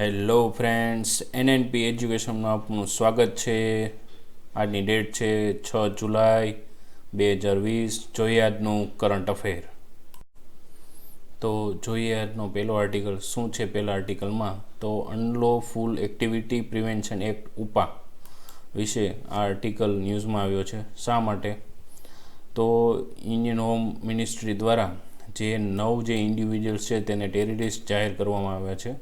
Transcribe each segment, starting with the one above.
Hello friends, NNP એજ્યુકેશનમાં આપનું સ્વાગત છે. આજની ડેટ છે 6 જુલાઈ 2020. જોઈએ આજનું કરંટ અફેર. તો જોઈએ આજનો પહેલો આર્ટિકલ શું છે. પહેલા આર્ટિકલમાં તો અનલોફુલ એક્ટિવિટી પ્રિવેન્શન એક્ટ ઉપા વિશે આ આર્ટિકલ ન્યૂઝમાં આવ્યો છે. શા માટે? તો ઇન્ડિયન હોમ મિનિસ્ટ્રી દ્વારા જે ઇન્ડિવિજ્યુઅલ્સ છે તેને ટેરરિસ્ટ જાહેર કરવામાં આવ્યા છે.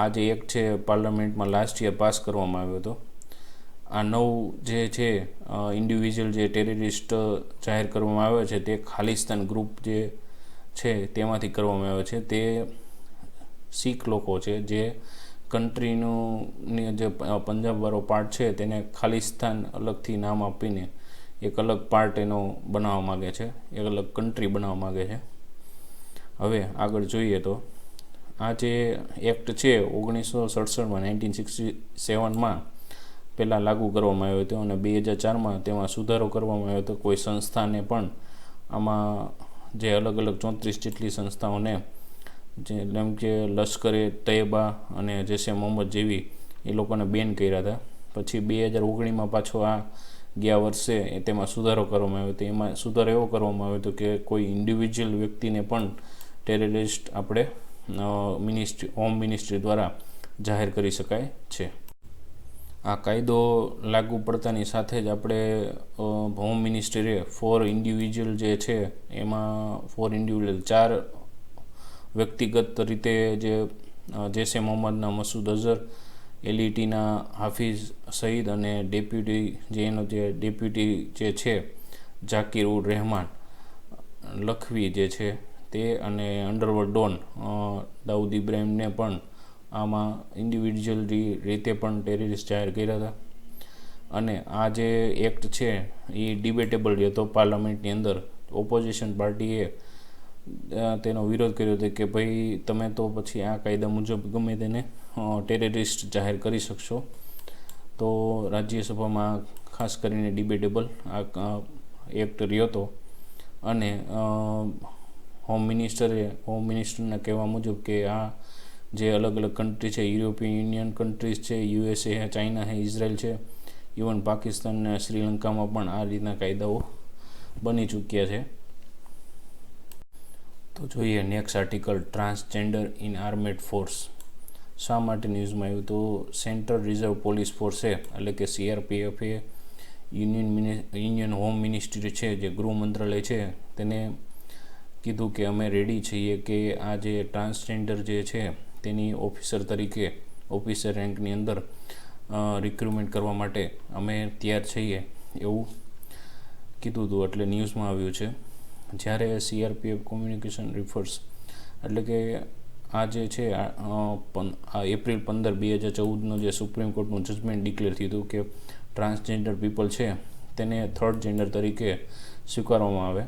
આ જે એક્ટ છે પાર્લામેન્ટમાં લાસ્ટ યર પાસ કરવામાં આવ્યો હતો. આ જે છે ઇન્ડિવિજ્યુઅલ જે ટેરરિસ્ટ જાહેર કરવામાં આવ્યો છે તે ખાલિસ્તાન ગ્રુપ જે છે તેમાંથી કરવામાં આવ્યો છે. તે શીખ લોકો છે જે કન્ટ્રીનું જે પંજાબવાળો પાર્ટ છે તેને ખાલિસ્તાન અલગથી નામ આપીને એક અલગ પાર્ટ એનો બનાવવા માગે છે, એક અલગ કન્ટ્રી બનાવવા માગે છે. હવે આગળ જોઈએ તો આ જે એક્ટ છે 1967માં 1967માં પહેલાં લાગુ કરવામાં આવ્યો હતો અને 2004માં તેમાં સુધારો કરવામાં આવ્યો હતો. કોઈ સંસ્થાને પણ આમાં જે અલગ અલગ 34 જેટલી સંસ્થાઓને જેમ કે લશ્કરે તૈયબા અને જૈશે મોહમ્મદ જેવી એ લોકોને બેન કર્યા હતા. પછી 2019માં પાછો આ ગયા વર્ષે તેમાં સુધારો કરવામાં આવ્યો હતો. એમાં સુધારો એવો કરવામાં આવ્યો હતો કે કોઈ ઇન્ડિવિજ્યુઅલ વ્યક્તિને પણ ટેરરિસ્ટ આપણે હોમ મિનિસ્ટ્રી દ્વારા જાહેર કરી શકાય છે. આ કાયદો લાગુ પડતાની સાથે જ આપણે હોમ મિનિસ્ટ્રીએ 4 ઇન્ડિવિજ્યુઅલ જે છે એમાં 4 ઇન્ડિવિજ્યુઅલ 4 વ્યક્તિગત રીતે જે જૈશે મોહમ્મદના મસૂદ અઝહર, એલઈટીના હાફિઝ સઈદ અને ડેપ્યુટી જે છે ઝાકિર ઉર રહેમાન લખવી જે છે તે અને અંડરવર્લ્ડ ડોન દાઉદ ઇબ્રાહિમને પણ આમાં ઇન્ડિવિજ્યુઅલ રીતે પણ ટેરરિસ્ટ જાહેર કર્યા હતા. અને આ જે એક્ટ છે એ ડિબેટેબલ હતો પાર્લામેન્ટની અંદર. ઓપોઝિશન પાર્ટીએ તેનો વિરોધ કર્યો હતો કે ભાઈ તમે તો પછી આ કાયદા મુજબ ગમે તેને ટેરરિસ્ટ જાહેર કરી શકશો. તો રાજ્યસભામાં ખાસ કરીને ડિબેટેબલ આ એક્ટ રહ્યો હતો. અને હોમ મિનિસ્ટરના કહેવા મુજબ કે આ જે અલગ અલગ કન્ટ્રી છે, યુરોપિયન યુનિયન કન્ટ્રીઝ છે, યુએસએ છે, ચાઇના છે, ઇઝરાયલ છે, ઇવન પાકિસ્તાન અને શ્રીલંકામાં પણ આ રીતના કાયદાઓ બની ચૂક્યા છે. તો જોઈએ next article, transgender in armed force. શા માટે ન્યૂઝમાં આવ્યું? તો સેન્ટ્રલ રિઝર્વ પોલીસ ફોર્સ છે એટલે કે CRPF એ યુનિયન હોમ મિનિસ્ટ્રી છે જે ગૃહ મંત્રાલય છે તેને કીધું કે અમે રેડી છીએ કે આ જે ટ્રાન્સજેન્ડર જે છે તેની ઓફિસર રેન્કની અંદર રિક્રુટમેન્ટ કરવા માટે અમે તૈયાર છીએ એવું કીધું હતું. એટલે ન્યૂઝમાં આવ્યું છે. જ્યારે CRPF કોમ્યુનિકેશન રિફર્સ એટલે કે આ જે છે એપ્રિલ 15, 2014નો જે સુપ્રીમ કોર્ટનું જજમેન્ટ ડિક્લેર થયું હતું કે ટ્રાન્સજેન્ડર પીપલ છે તેને થર્ડ જેન્ડર તરીકે સ્વીકારવામાં આવે.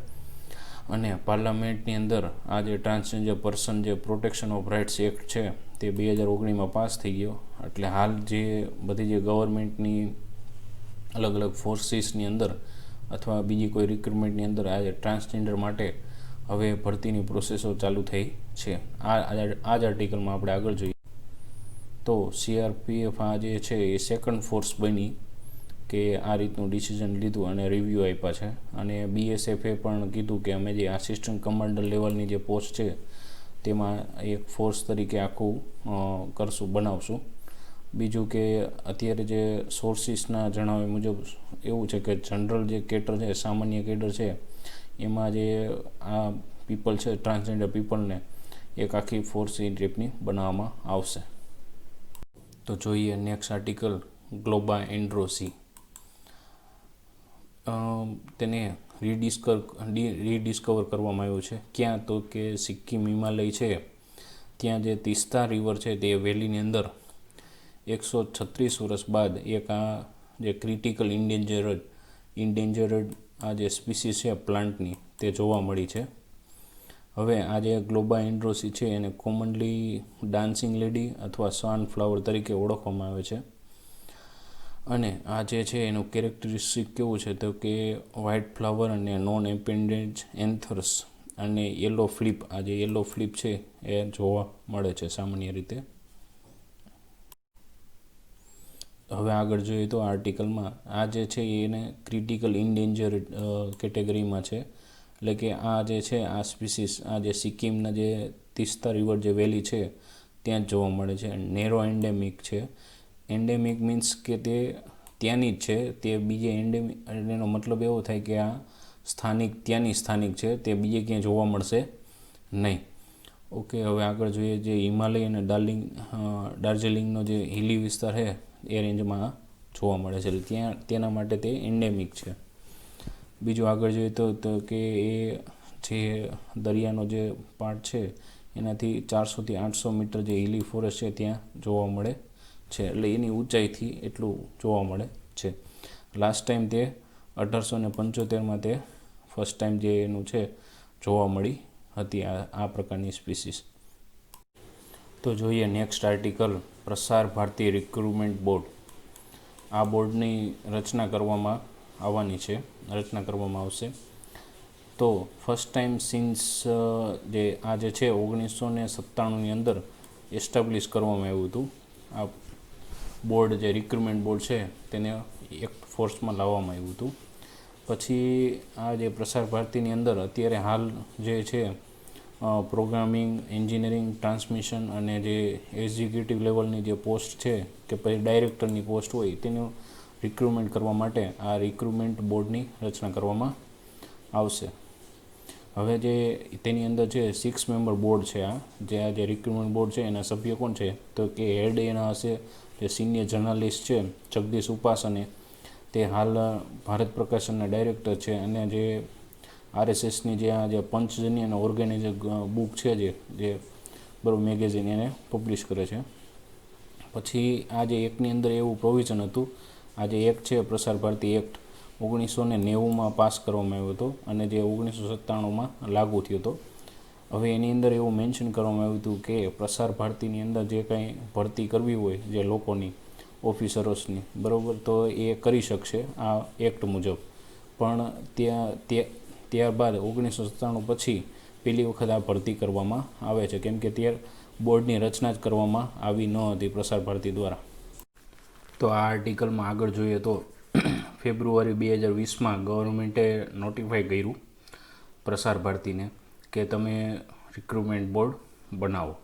અને પાર્લામેન્ટની અંદર આ જે ટ્રાન્સજેન્ડર પર્સન જે પ્રોટેક્શન ઓફ રાઇટ્સ એક્ટ છે તે 2019માં પાસ થઈ ગયો. એટલે હાલ જે બધી જે ગવર્મેન્ટની અલગ અલગ ફોર્સીસની અંદર અથવા બીજી કોઈ રિક્રુટમેન્ટની અંદર આ ટ્રાન્સજેન્ડર માટે હવે ભરતીની પ્રોસેસો ચાલુ થઈ છે. આ જ આર્ટિકલમાં આપણે આગળ જોઈએ તો CRPF આ જે છે એ સેકન્ડ ફોર્સ બની કે આ રીતનું ડિસિઝન લીધું અને રિવ્યૂ આપ્યા છે. અને BSFએ પણ કીધું કે અમે જે આસિસ્ટન્ટ કમાન્ડર લેવલની જે પોસ્ટ છે તેમાં એક ફોર્સ તરીકે આખું બનાવશું. બીજું કે અત્યારે જે સોર્સિસના જણાવ્યા મુજબ એવું છે કે જનરલ જે કેડર છે, સામાન્ય કેડર છે, એમાં જે આ પીપલ છે ટ્રાન્સજેન્ડર પીપલને એક આખી ફોર્સ એ ટાઈપની બનાવવામાં આવશે. તો જોઈએ નેક્સ્ટ આર્ટિકલ, ગ્લોબા એન્ડ્રોસી. તેને રીડિસ્કવર કરવામાં આવ્યું છે. ક્યાં? તો કે સિક્કિમ હિમાલય છે ત્યાં જે તીસ્તા રિવર છે તે વેલીની અંદર 136 વર્ષ બાદ એક આ જે ક્રિટિકલ ઇન્ડેન્જર્ડ આ જે સ્પીસીસ છે પ્લાન્ટની તે જોવા મળી છે. હવે આ જે ગ્લોબા એન્ડ્રોસી છે એને કોમનલી ડાન્સિંગ લેડી અથવા સનફ્લાવર તરીકે ઓળખવામાં આવે છે. અને આ જે છે એનું કેરેક્ટરિસ્ટિક કેવું છે તો કે વ્હાઇટ ફ્લાવર અને નોન એપેન્ડેજ એન્થર્સ અને યલો ફ્લિપ. આ જે યલો ફ્લિપ છે એ જોવા મળે છે સામાન્ય રીતે. હવે આગળ જોઈએ તો આર્ટિકલમાં આ જે છે એને ક્રિટિકલ ઇન્ડેન્જર કેટેગરીમાં છે. એટલે કે આ જે છે આ સ્પીસીસ આ જે સિક્કિમના જે તીસ્તા રિવર જે વેલી છે ત્યાં જ જોવા મળે છે. નેરો એન્ડેમિક છે. એન્ડેમિક મીન્સ કે તે ત્યાંની જ છે, તે બીજે એન્ડેમિક એનો મતલબ એવો થાય કે આ સ્થાનિક ત્યાંની સ્થાનિક છે, તે બીજે ક્યાંય જોવા મળશે નહીં. ઓકે, હવે આગળ જોઈએ જે હિમાલય અને દાર્જિલિંગનો જે હિલી વિસ્તાર છે એ રેન્જમાં જોવા મળે છે, એટલે તેના માટે તે એન્ડેમિક છે. બીજું આગળ જોઈએ તો કે એ જે દરિયાનો જે પાર્ટ છે એનાથી 400થી 800 મીટર જે હિલી ફોરેસ્ટ છે ત્યાં જોવા મળે છે, એટલે એની ઊંચાઈથી એટલું જોવા મળે છે. લાસ્ટ ટાઈમ તે 1875માં તે ફર્સ્ટ ટાઈમ જે એનું છે જોવા મળી હતી આ પ્રકારની સ્પીસીસ. તો જોઈએ next article, Prasar Bharati recruitment board. આ બોર્ડની રચના કરવામાં આવશે. તો ફર્સ્ટ ટાઈમ સિન્સ જે છે 1997ની અંદર એસ્ટાબ્લિશ કરવામાં આવ્યું હતું. આ બોર્ડ જે રિક્રુટમેન્ટ બોર્ડ છે તેને એક્ટ ફોર્સમાં લાવવામાં આવ્યું હતું. પછી આ જે પ્રસાર ભારતીની અંદર અત્યારે હાલ જે છે પ્રોગ્રામિંગ, એન્જિનિયરિંગ, ટ્રાન્સમિશન અને જે એક્ઝિક્યુટિવ લેવલની જે પોસ્ટ છે કે પછી ડાયરેક્ટરની પોસ્ટ હોય તેનું રિક્રુટમેન્ટ કરવા માટે આ રિક્રુટમેન્ટ બોર્ડની રચના કરવામાં આવશે. હવે જે તેની અંદર છે 6 મેમ્બર બોર્ડ છે. આ જે રિક્રુટમેન્ટ બોર્ડ છે એના સભ્ય કોણ છે તો કે હેડ એના હશે જે સિનિયર જર્નાલિસ્ટ છે જગદીશ ઉપાસને, તે હાલ ભારત પ્રકાશનના ડાયરેક્ટર છે, અને જે RSSની જે પંચજન્ય અને ઓર્ગેનાઇઝર બુક છે જે બરોબર મેગેઝિન એને પબ્લિશ કરે છે. પછી આ જે એક્ટની અંદર એવું પ્રોવિઝન હતું, આ જે એક્ટ છે પ્રસાર ભારતી એક્ટ 1990માં પાસ કરવામાં આવ્યો હતો અને જે 1997માં લાગુ થયો હતો. હવે એની અંદર એવું મેન્શન કરવામાં આવ્યું હતું કે પ્રસાર ભારતીની અંદર જે કાંઈ ભરતી કરવી હોય જે લોકોની ઓફિસરોસની બરાબર તો એ કરી શકશે આ એક્ટ મુજબ. પણ ત્યારબાદ 1997 પછી પહેલી વખત આ ભરતી કરવામાં આવે છે, કેમ કે ત્યાર બોર્ડની રચના જ કરવામાં આવી ન હતી પ્રસાર ભારતી દ્વારા. તો આ આર્ટિકલમાં આગળ જોઈએ તો ફેબ્રુઆરી 2020માં ગવર્મેન્ટે નોટિફાઈ કર્યું પ્રસાર ભારતીને કે તમે રિક્રુટમેન્ટ બોર્ડ બનાવો.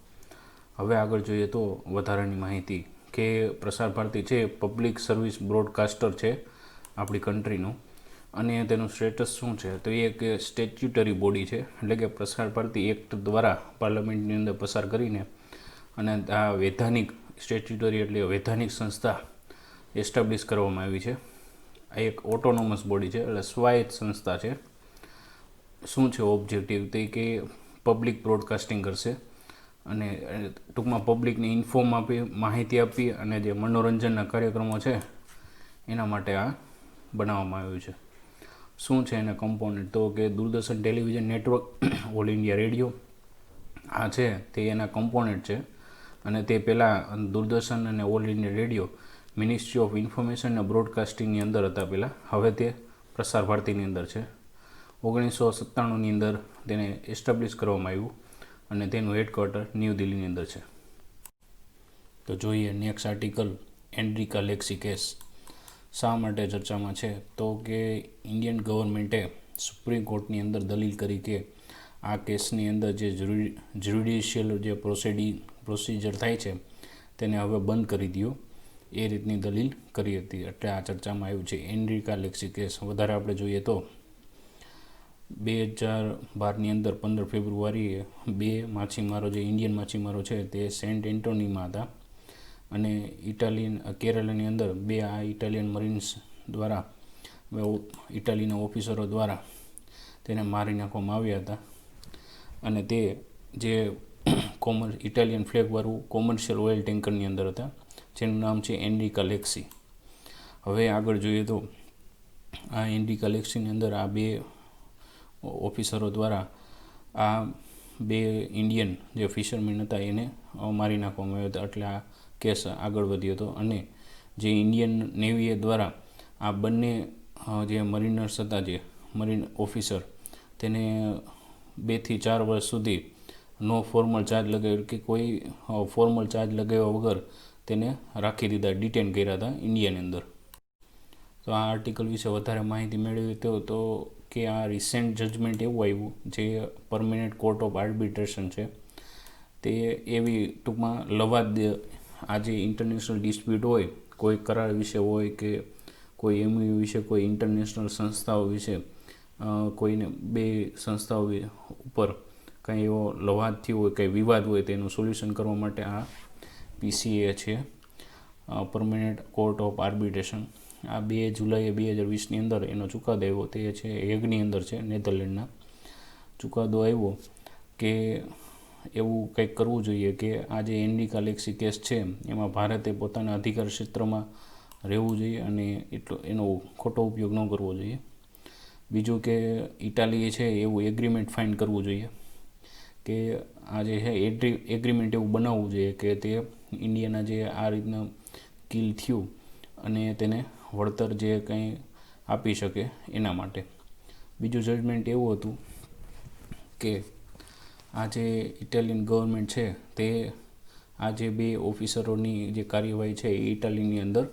હવે આગળ જોઈએ તો વધારાની માહિતી કે પ્રસાર ભારતી છે પબ્લિક સર્વિસ બ્રોડકાસ્ટર છે આપણી કન્ટ્રીનું, અને તેનું સ્ટેટસ શું છે તો એ એક સ્ટેચ્યુટરી બોડી છે, એટલે કે પ્રસાર ભારતી એક્ટ દ્વારા પાર્લામેન્ટની અંદર પસાર કરીને અને આ વૈધાનિક સ્ટેચ્યુટરી એટલે વૈધાનિક સંસ્થા એસ્ટાબ્લિશ કરવામાં આવી છે. આ એક ઓટોનોમસ બોડી છે, એટલે સ્વાયત્ત સંસ્થા છે. શું છે ઓબ્જેક્ટિવ તે કે પબ્લિક બ્રોડકાસ્ટિંગ કરશે અને ટૂંકમાં પબ્લિકને ઇન્ફોર્મ આપી, માહિતી આપી અને જે મનોરંજનના કાર્યક્રમો છે એના માટે આ બનાવવામાં આવ્યું છે. શું છે એના કમ્પોનન્ટ તો કે Doordarshan television network, all India radio આ છે તે એના કમ્પોનન્ટ છે. અને તે પહેલાં દૂરદર્શન અને all India radio ministry of information અને બ્રોડકાસ્ટિંગની અંદર હતા પહેલાં, હવે તે પ્રસાર ભારતીની અંદર છે. 1997ની અંદર તેને એસ્ટાબ્લિશ કરવામાં આવ્યું અને તેનું હેડક્વાર્ટર ન્યૂ દિલ્હીની અંદર છે. તો જોઈએ નેક્સ્ટ આર્ટિકલ, એન્ડ્રિકા લેક્સી કેસ. શા માટે ચર્ચામાં છે તો કે ઇન્ડિયન ગવર્મેન્ટે સુપ્રીમ કોર્ટની અંદર દલીલ કરી કે આ કેસની અંદર જે જ્યુડિશિયલ જે પ્રોસિજર થાય છે તેને હવે બંધ કરી દો, એ રીતની દલીલ કરી હતી, એટલે આ ચર્ચામાં આવ્યું છે એન્ડ્રિકા લેક્સી કેસ. વધારે આપણે જોઈએ તો 2012ની અંદર 15 ફેબ્રુઆરીએ 2 માછીમારો જે ઇન્ડિયન માછીમારો છે તે સેન્ટ એન્ટોનીમાં હતા અને કેરળની અંદર 2 આ ઇટાલિયન મરીન્સ દ્વારા ઇટાલીના ઓફિસરો દ્વારા તેને મારી નાખવામાં આવ્યા હતા. અને તે જે ઇટાલિયન ફ્લેગવાળું કોમર્શિયલ ઓઇલ ટેન્કરની અંદર હતા જેનું નામ છે એન્ડ્રિકા લેક્સી. હવે આગળ જોઈએ તો આ એન્ડ્રિકા લેક્સીની અંદર આ 2 ઓફિસરો દ્વારા આ 2 ઇન્ડિયન જે ફિશરમેન હતા એને મારી નાખવામાં આવ્યા હતા, એટલે આ કેસ આગળ વધ્યો હતો. અને જે ઇન્ડિયન નેવી દ્વારા આ બંને જે મરીનર્સ હતા, જે મરીન ઓફિસર, તેને 2 થી 4 વર્ષ સુધી નો ફોર્મલ ચાર્જ લગાવ્યો કે કોઈ ફોર્મલ ચાર્જ લગાવ્યા વગર તેને રાખી દીધા, ડિટેન કર્યા હતા ઇન્ડિયાની અંદર. તો આ આર્ટિકલ વિશે વધારે માહિતી મેળવી તો કે આ રિસેન્ટ જજમેન્ટ એવું આવ્યું, જે પરમેનન્ટ કોર્ટ ઓફ આર્બિટ્રેશન છે તે એવી ટૂંકમાં લવાદ, આ જે ઇન્ટરનેશનલ ડિસ્પ્યુટ હોય, કોઈ કરાર વિશે હોય કે કોઈ એમયુ વિશે, કોઈ ઇન્ટરનેશનલ સંસ્થાઓ વિશે, કોઈને બે સંસ્થાઓ ઉપર કંઈ એવો લવાદ થયો હોય, કંઈ વિવાદ હોય, તેનું સોલ્યુશન કરવા માટે આ PCA છે, પરમેનન્ટ કોર્ટ ઓફ આર્બિટ્રેશન. આ 2 જુલાઈ 2020ની અંદર એનો ચુકાદો આવ્યો, તે છે હેગની અંદર છે, નેધરલેન્ડના. ચુકાદો આવ્યો કે એવું કંઈક કરવું જોઈએ કે આ જે એન્ડિકા લેક્સી કેસ છે એમાં ભારતે પોતાના અધિકાર ક્ષેત્રમાં રહેવું જોઈએ અને એનો ખોટો ઉપયોગ ન કરવો જોઈએ. બીજું કે ઇટાલીએ છે એવું એગ્રીમેન્ટ ફાઇન કરવું જોઈએ કે આ જે છે એગ્રીમેન્ટ એવું બનાવવું જોઈએ કે તે ઇન્ડિયાના જે આ રીતના કિલ થયું અને તેને વળતર જે કંઈ આપી શકે એના માટે. બીજું જજમેન્ટ એવું હતું કે આ જે ઇટાલિયન ગવર્મેન્ટ છે તે આ જે 2 ઓફિસરોની જે કાર્યવાહી છે એ ઇટાલીની અંદર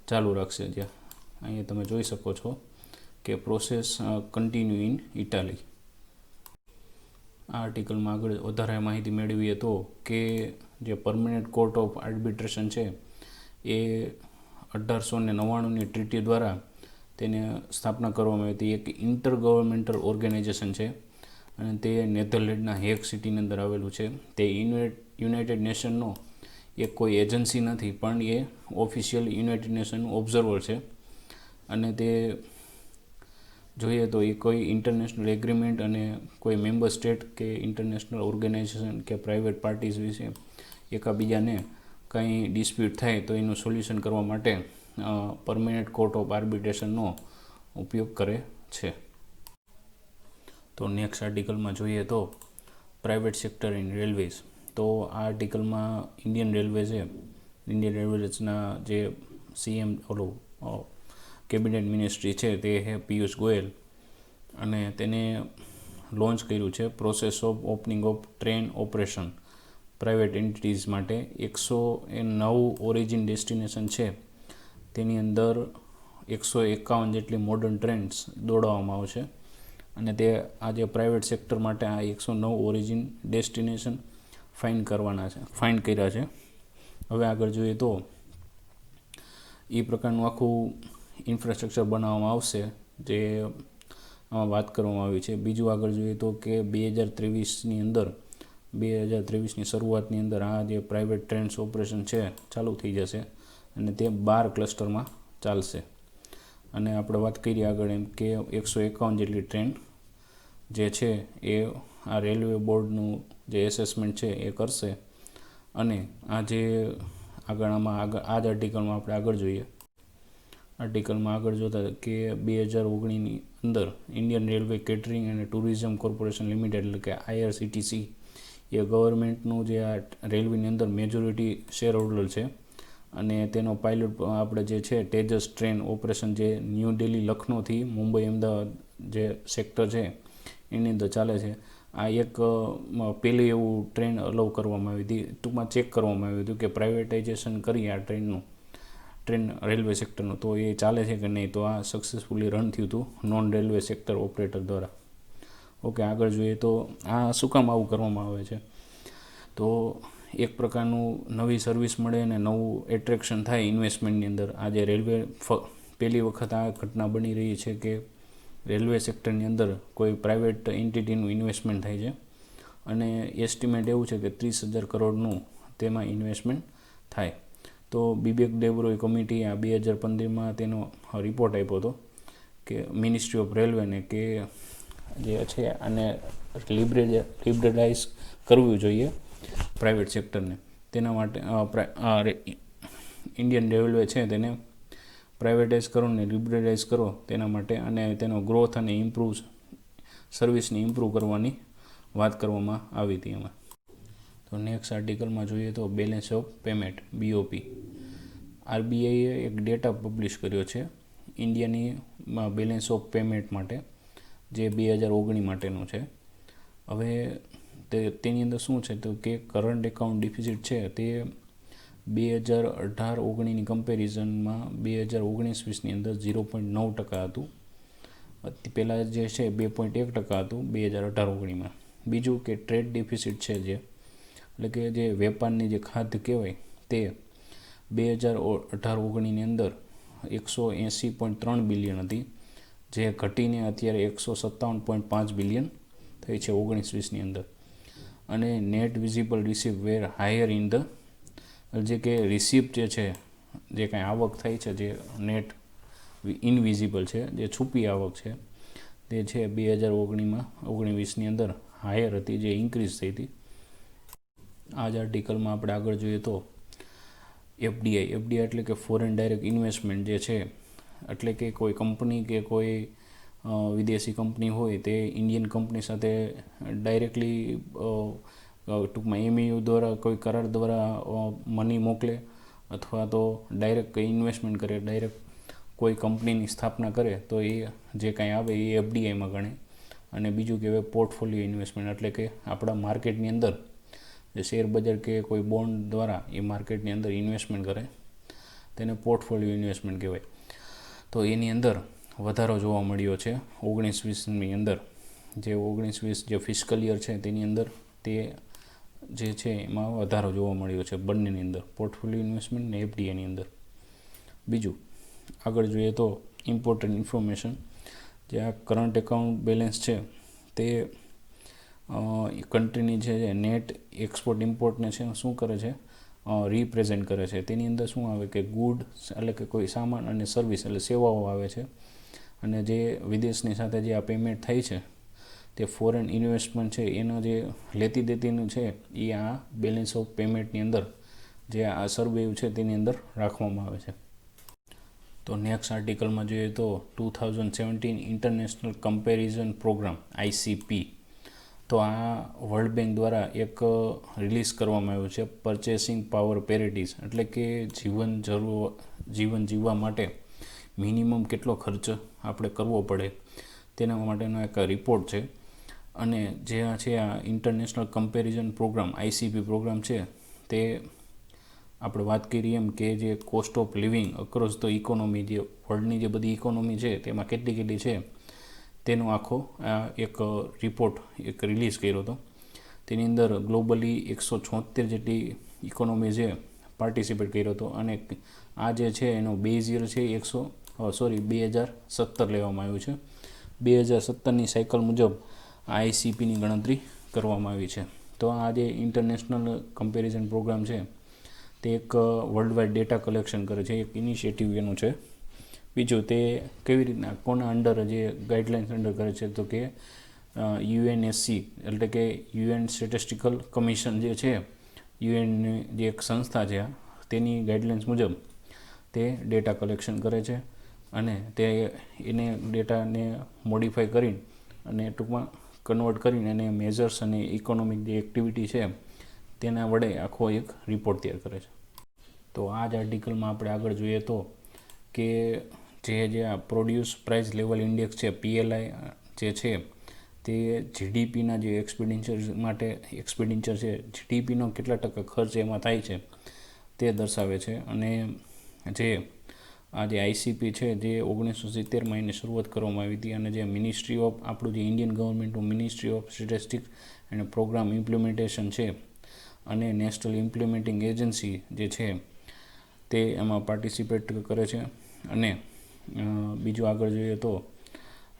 ચાલુ રાખશે. જ્યાં અહીંયા તમે જોઈ શકો છો કે પ્રોસેસ કન્ટિન્યુ ઇન ઇટાલી. આ આર્ટિકલમાં આગળ વધારે માહિતી મેળવીએ તો કે જે પરમેનન્ટ કોર્ટ ઓફ આર્બિટ્રેશન છે એ 1899ની ટ્રીટી દ્વારા તેને સ્થાપના કરવામાં આવી હતી. એક ઇન્ટર ગવર્મેન્ટલ ઓર્ગેનાઇઝેશન છે અને તે નેધરલેન્ડના હેગ સિટીની અંદર આવેલું છે. તે યુનાઇટેડ નેશનનો એક કોઈ એજન્સી નથી, પણ એ ઓફિશિયલ યુનાઇટેડ નેશનનું ઓબ્ઝર્વર છે. અને તે જોઈએ તો એ કોઈ ઇન્ટરનેશનલ એગ્રીમેન્ટ અને કોઈ મેમ્બર સ્ટેટ કે ઇન્ટરનેશનલ ઓર્ગેનાઇઝેશન કે પ્રાઇવેટ પાર્ટીઝ વિશે એકાબીજાને કંઈ ડિસ્પ્યુટ થાય તો એનું સોલ્યુશન કરવા માટે પરમેનન્ટ કોર્ટ ઓફ આર્બિટ્રેશનનો ઉપયોગ કરે છે. તો નેક્સ્ટ આર્ટિકલમાં જોઈએ તો પ્રાઇવેટ સેક્ટર ઇન રેલવેઝ. તો આ આર્ટિકલમાં ઇન્ડિયન રેલવેઝના જે CM કેબિનેટ મિનિસ્ટ્રી છે તે છે પિયુષ ગોયલ, અને તેને લોન્ચ કર્યું છે process of opening of train operation private entities માટે. 109 ઓરિજિન ડેસ્ટિનેશન છે તેની અંદર 151 જેટલી મોડર્ન ટ્રેન્સ દોડાવવામાં આવશે અને તે આ જે પ્રાઇવેટ સેક્ટર માટે આ 109 ઓરિજિન ડેસ્ટિનેશન ફાઇન્ડ કર્યા છે. હવે આગળ જોઈએ તો એ પ્રકારનું આખું ઇન્ફ્રાસ્ટ્રક્ચર બનાવવામાં આવશે જે આમાં વાત કરવામાં આવી છે. બીજું આગળ જોઈએ તો કે 2023ની શરૂઆતની અંદર આ જે પ્રાઇવેટ ટ્રેન્સ ઓપરેશન છે ચાલુ થઈ જશે અને તે 12 ક્લસ્ટરમાં ચાલશે. અને આપણે વાત કરીએ આગળ એમ કે 151 જેટલી ટ્રેન જે છે એ આ રેલવે બોર્ડનું જે એસેસમેન્ટ છે એ કરશે. અને આ જે આ જ આર્ટિકલમાં આપણે આગળ જોઈએ. આર્ટિકલમાં આગળ જોતા કે 2019ની અંદર ઇન્ડિયન રેલવે કેટરિંગ અને ટુરિઝમ કોર્પોરેશન લિમિટેડ એટલે કે IRCTC એ ગવર્મેન્ટનું જે આ રેલવેની અંદર મેજોરિટી શેર હોલ્ડર છે અને તેનો પાયલોટ આપણે જે છે તેજસ ટ્રેન ઓપરેશન જે ન્યૂ દિલ્હી લખનૌથી મુંબઈ અમદાવાદ જે સેક્ટર છે એની અંદર ચાલે છે. આ એક પહેલી એવું ટ્રેન અલાઉ કરવામાં આવી હતી, ટૂંકમાં ચેક કરવામાં આવ્યું હતું કે પ્રાઇવેટાઇઝેશન કરી આ ટ્રેન રેલવે સેક્ટરનું તો એ ચાલે છે કે નહીં. તો આ સક્સેસફુલી રન થયું હતું નોન રેલવે સેક્ટર ઓપરેટર દ્વારા. ઓકે, આગળ જોઈએ તો આ શું કામ આવું કરવામાં આવે છે? તો એક પ્રકારનું નવી સર્વિસ મળે અને નવું એટ્રેક્શન થાય ઇન્વેસ્ટમેન્ટની અંદર. આજે રેલવે પહેલી વખત આ ઘટના બની રહી છે કે રેલવે સેક્ટરની અંદર કોઈ પ્રાઇવેટ એન્ટિટીનું ઇન્વેસ્ટમેન્ટ થાય છે અને એસ્ટિમેટ એવું છે કે 30,000 કરોડનું તેમાં ઇન્વેસ્ટમેન્ટ થાય. તો બિબેક ડેબ્રોય કમિટીએ આ 2015માં તેનો રિપોર્ટ આપ્યો હતો કે મિનિસ્ટ્રી ઓફ રેલવેને કે જે છે આને લિબરલાઇઝ કરવું જોઈએ પ્રાઇવેટ સેક્ટરને. તેના માટે ઇન્ડિયન રેલવે છે તેને પ્રાઇવેટાઇઝ કરો ને લિબરલાઇઝ કરો તેના માટે, અને તેનો ગ્રોથ અને સર્વિસને ઇમ્પ્રૂવ કરવાની વાત કરવામાં આવી હતી એમાં. તો નેક્સ્ટ આર્ટિકલમાં જોઈએ તો બેલેન્સ ઓફ પેમેન્ટ BOP. RBIએ એક ડેટા પબ્લિશ કર્યો છે ઇન્ડિયાની બેલેન્સ ઓફ પેમેન્ટ માટે જે 2019 માટેનું છે. હવે તેની અંદર શું છે તો કે કરંટ એકાઉન્ટ ડિફિસિટ છે તે 2018-19ની કમ્પેરિઝનમાં 2019-20ની અંદર 0.9% હતું. પહેલાં જે છે 2.1% હતું 2018-19માં. બીજું કે ટ્રેડ ડિફિસિટ છે, જે એટલે કે જે વેપારની જે ખાધ કહેવાય, તે 2018-19ની અંદર 180.3 બિલિયન હતી, જે ઘટીને અત્યારે 157.5 બિલિયન થઈ છે 19-20ની અંદર. અને net visible receipt were higher in the, જે કે રિસીપ્ટ જે છે, જે કાંઈ આવક થાય છે, જે નેટ ઇનવિઝિબલ છે, જે છુપી આવક છે, તે છે 2019-20ની અંદર હાયર હતી, જે ઇન્ક્રીઝ થઈ હતી. આ જ આર્ટિકલમાં આપણે આગળ જોઈએ તો એફડીઆઈ એટલે કે ફોરેન ડાયરેક્ટ ઇન્વેસ્ટમેન્ટ જે છે, એટલે કે કોઈ કંપની કે કોઈ વિદેશી કંપની હોય તે ઇન્ડિયન કંપની સાથે ડાયરેક્ટલી ટૂંકમાં એમયુ દ્વારા, કોઈ કરાર દ્વારા મની મોકલે, અથવા તો ડાયરેક્ટ કંઈ ઇન્વેસ્ટમેન્ટ કરે, ડાયરેક્ટ કોઈ કંપનીની સ્થાપના કરે, તો એ જે કાંઈ આવે એ એફડીઆઈમાં ગણે. અને બીજું કહેવાય પોર્ટફોલિયો ઇન્વેસ્ટમેન્ટ, એટલે કે આપણા માર્કેટની અંદર જે શેર બજાર કે કોઈ બોન્ડ દ્વારા એ માર્કેટની અંદર ઇન્વેસ્ટમેન્ટ કરે, તેને પોર્ટફોલિયો ઇન્વેસ્ટમેન્ટ કહેવાય. તો એની અંદર વધારો જોવા મળ્યો છે 19-20ની અંદર. જે 19-20 જે ફિસ્કલ યર છે તેની અંદર તે જે છે એમાં વધારો જોવા મળ્યો છે બંનેની અંદર, પોર્ટફોલિયો ઇન્વેસ્ટમેન્ટ ને એફડીઆઈની અંદર. બીજું આગળ જોઈએ તો ઇમ્પોર્ટન્ટ ઇન્ફોર્મેશન, જે આ કરંટ એકાઉન્ટ બેલેન્સ છે તે કન્ટ્રીની જે નેટ એક્સપોર્ટ ઇમ્પોર્ટને છે શું કરે છે, રિપ્રેઝેન્ટ કરે છે. તેની અંદર શું આવે કે ગુડ એટલે કે કોઈ સામાન અને સર્વિસ એટલે સેવાઓ આવે છે. અને જે વિદેશની સાથે જે આ પેમેન્ટ થાય છે, તે ફોરેન ઇન્વેસ્ટમેન્ટ છે એનો જે લેતી દેતીનું છે એ આ બેલેન્સ ઓફ પેમેન્ટની અંદર જે આ સર્વે છે તેની અંદર રાખવામાં આવે છે. તો નેક્સ્ટ આર્ટિકલમાં જોઈએ તો 2017 ઇન્ટરનેશનલ કમ્પેરિઝન પ્રોગ્રામ ICP. તો આ વર્લ્ડ બેંક દ્વારા એક રિલીઝ કરવામાં આવ્યું છે, પરચેસિંગ પાવર પેરિટીઝ, એટલે કે જીવન જીવવા માટે મિનિમમ કેટલો ખર્ચ આપણે કરવો પડે તેના માટેનો એક રિપોર્ટ છે. અને જે આ છે આ international comparison programme ICP programme છે, તે આપણે વાત કરીએ એમ કે જે cost of living across the economy, જે વર્લ્ડની જે બધી ઇકોનોમી છે તેમાં કેટલી છે તેનો આખો એક રિપોર્ટ એક રિલીઝ કર્યો હતો. તેની અંદર ગ્લોબલી 176 જેટલી ઇકોનોમી છે પાર્ટિસિપેટ કર્યો હતો. અને આ જે છે એનો બેઝ યર છે 2017 લેવામાં આવ્યું છે. 2017ની સાયકલ મુજબ ICPની ગણતરી કરવામાં આવી છે. તો આ જે ઇન્ટરનેશનલ કમ્પેરિઝન પ્રોગ્રામ છે તે એક વર્લ્ડ વાઇડ ડેટા કલેક્શન કરે છે, એક ઇનિશિયેટિવ એનું છે. બીજું તે કેવી રીતના કોના અંડર જે ગાઈડલાઇન્સ અંડર કરે છે, તો કે UNSC એટલે કે UN સ્ટેટિસ્ટિકલ કમિશન જે છે, યુએનની જે એક સંસ્થા છે તેની ગાઈડલાઇન્સ મુજબ તે ડેટા કલેક્શન કરે છે. અને તે એને ડેટાને મોડિફાઈ કરીને અને ટૂંકમાં કન્વર્ટ કરીને એને મેજર્સ અને ઇકોનોમિક જે એક્ટિવિટી છે તેના વડે આખો એક રિપોર્ટ તૈયાર કરે છે. તો આ જ આર્ટિકલમાં આપણે આગળ જોઈએ તો કે જે આ પ્રોડ્યુસ પ્રાઇસ લેવલ ઇન્ડેક્સ છે PLI જે છે, તે જીડીપીના જે એક્સપેન્ડિચર છે, જીડીપીનો કેટલા ટકા ખર્ચ એમાં થાય છે તે દર્શાવે છે. અને જે આ જે ICP છે જે 1970માં એની શરૂઆત કરવામાં આવી હતી. અને જે મિનિસ્ટ્રી ઓફ આપણું જે ઇન્ડિયન ગવર્મેન્ટનું મિનિસ્ટ્રી ઓફ સ્ટેટિસ્ટિક્સ અને પ્રોગ્રામ ઇમ્પ્લિમેન્ટેશન છે અને નેશનલ ઇમ્પ્લિમેન્ટિંગ એજન્સી જે છે તે એમાં પાર્ટિસિપેટ કરે છે. અને બીજું આગળ જોઈએ તો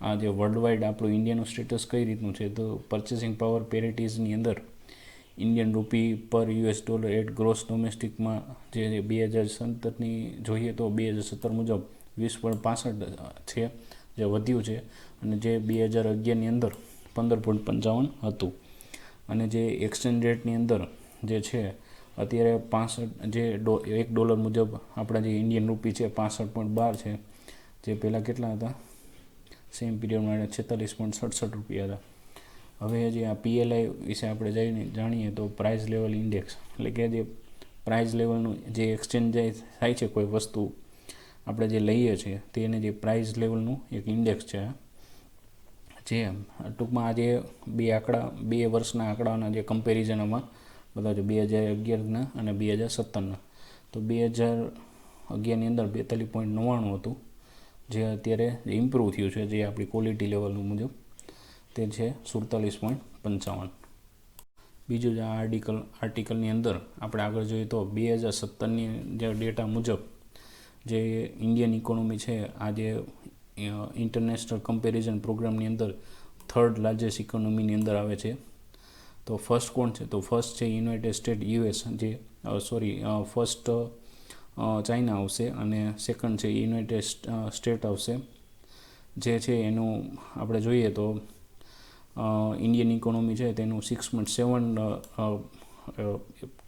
આ જે વર્લ્ડ વાઇડ આપણું ઇન્ડિયાનું સ્ટેટસ કઈ રીતનું છે, તો પરચેસિંગ પાવર પેરિટીઝની અંદર ઇન્ડિયન રૂપી પર $, એટ ગ્રોસ ડોમેસ્ટિકમાં જે 2017ની જોઈએ તો 2017 મુજબ 20.65 છે, જે વધ્યું છે. અને જે 2011ની અંદર 15.55 હતું. અને જે એક્સચેન્જ રેટની અંદર જે છે અત્યારે 65 જે $1 મુજબ આપણા જે ઇન્ડિયન રૂપી છે 65.12 છે, જે પહેલાં કેટલા હતા સેમ પીરિયડમાં 46.67 રૂપિયા હતા. હવે જે આ PLI વિશે આપણે જાણીએ તો પ્રાઇસ લેવલ ઇન્ડેક્સ, એટલે કે જે પ્રાઇસ લેવલનું જે એક્સચેન્જ થાય છે કોઈ વસ્તુ આપણે જે લઈએ છીએ તેને જે પ્રાઇસ લેવલનું એક ઇન્ડેક્સ છે, જે ટૂંકમાં આજે બે વર્ષના આંકડાના જે કમ્પેરિઝનમાં બધા છે 2011ના અને 2017ના. તો 2011ની અંદર 42.99 હતું, જે અત્યારે ઇમ્પ્રૂવ થયું છે, જે આપણી ક્વોલિટી લેવલનું મુજબ તે છે 47.55. બીજું જે આ આર્ટિકલની અંદર આપણે આગળ જોઈએ તો 2017ની જે ડેટા મુજબ જે ઇન્ડિયન ઇકોનોમી છે, આ જે ઇન્ટરનેશનલ કમ્પેરિઝન પ્રોગ્રામની અંદર 3rd લાર્જેસ્ટ ઇકોનોમીની અંદર આવે છે. તો ફર્સ્ટ કોણ છે? તો ફર્સ્ટ છે યુનાઇટેડ સ્ટેટ યુએસ, જે ફર્સ્ટ ચાઇના આવશે, અને સેકન્ડ છે યુનાઇટેડ સ્ટેટ આવશે. જે છે એનું આપણે જોઈએ તો ઇન્ડિયન ઇકોનોમી છે તેનું 6.7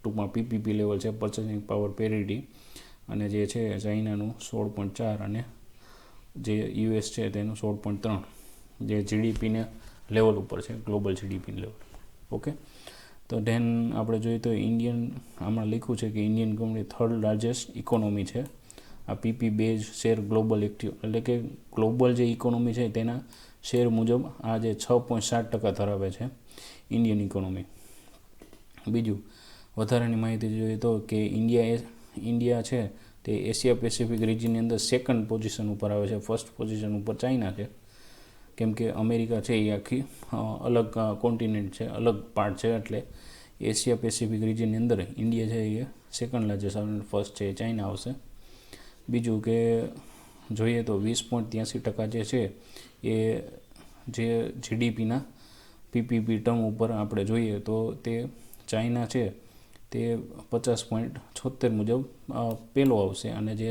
ટૂંકમાં પીપીપી લેવલ છે, પર્ચેસિંગ પાવર પેરિટી, અને જે છે ચાઇનાનું 16.4, અને જે યુએસ છે તેનું 16.3, જે જીડીપીને લેવલ ઉપર છે, ગ્લોબલ જીડીપી લેવલ. ઓકે, તો ધેન આપણે જોઈએ તો ઇન્ડિયન, આમાં લખ્યું છે કે Indian company 3rd largest economy છે. આ PP base share global active, એટલે કે ગ્લોબલ જે ઇકોનોમી છે તેના શેર મુજબ આ જે 6.7% ધરાવે છે ઇન્ડિયન ઇકોનોમી. બીજું વધારાની માહિતી જોઈએ તો કે ઇન્ડિયા છે તે એશિયા પેસિફિક રિજનની અંદર 2nd પોઝિશન ઉપર આવે છે. ફર્સ્ટ પોઝિશન ઉપર ચાઇના છે, કેમ કે અમેરિકા છે એ આખી અલગ કોન્ટિનેન્ટ છે, અલગ પાર્ટ છે, એટલે એશિયા પેસિફિક રિજનની અંદર ઇન્ડિયા છે એ 2nd લાર્જેસ્ટ આવે, ફર્સ્ટ છે ચાઇના આવશે. બીજું કે જોઈએ તો 20.83% જે છે એ જે જીડીપીના પીપીપી ટર્મ ઉપર આપણે જોઈએ તો તે ચાઇના છે તે 50.76 મુજબ પહેલો આવશે, અને જે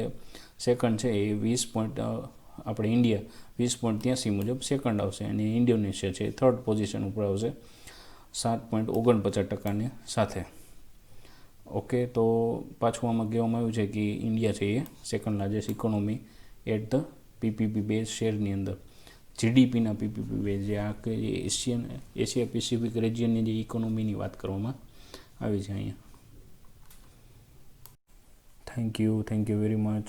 સેકન્ડ છે એ 20. આપણે ઇન્ડિયા 20.83 મુજબ સેકન્ડ આવશે, અને ઇન્ડોનેશિયા છે 3rd પોઝિશન ઉપર આવશે 7.49% સાથે. ઓકે, તો પાછું આમાં કહેવામાં આવ્યું છે કે ઇન્ડિયા છે એ 2nd largest economy at the PPP base શેરની અંદર, જીડીપીના પીપીપી બેઝ, જે આ એશિયા પેસિફિક રિજિયનની જે ઇકોનોમીની વાત કરવામાં આવી છે અહીંયા. Thank you very much.